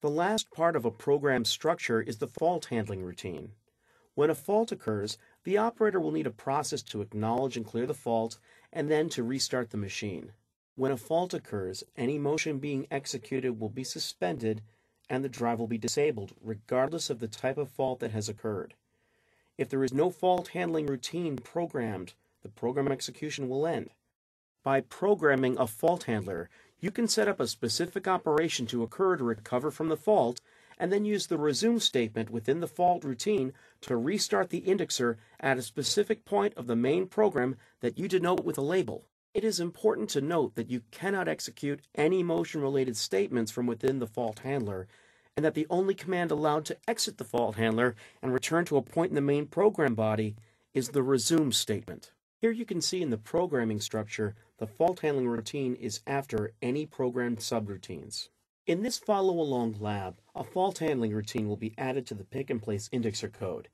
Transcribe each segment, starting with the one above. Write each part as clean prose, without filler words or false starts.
The last part of a program structure is the fault handling routine. When a fault occurs, the operator will need a process to acknowledge and clear the fault, and then to restart the machine. When a fault occurs, any motion being executed will be suspended and the drive will be disabled, regardless of the type of fault that has occurred. If there is no fault handling routine programmed, the program execution will end. By programming a fault handler, you can set up a specific operation to occur to recover from the fault, and then use the resume statement within the fault routine to restart the indexer at a specific point of the main program that you denote with a label. It is important to note that you cannot execute any motion-related statements from within the fault handler, and that the only command allowed to exit the fault handler and return to a point in the main program body is the resume statement. Here you can see in the programming structure, the fault handling routine is after any programmed subroutines. In this follow-along lab, a fault handling routine will be added to the pick-and-place indexer code.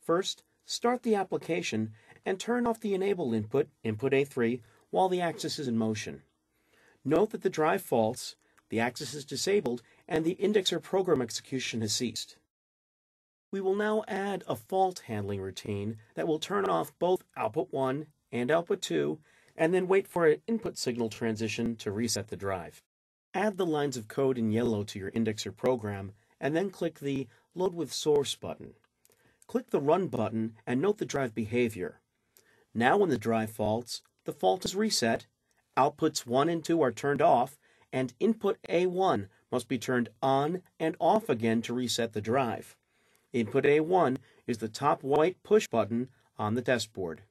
First, start the application and turn off the enable input, input A3, while the axis is in motion. Note that the drive faults, the axis is disabled, and the indexer program execution has ceased. We will now add a fault handling routine that will turn off both output 1 and output 2, and then wait for an input signal transition to reset the drive. Add the lines of code in yellow to your indexer program, and then click the Load with Source button. Click the Run button and note the drive behavior. Now when the drive faults, the fault is reset, outputs 1 and 2 are turned off, and input A1 must be turned on and off again to reset the drive. Input A1 is the top white push button on the test board.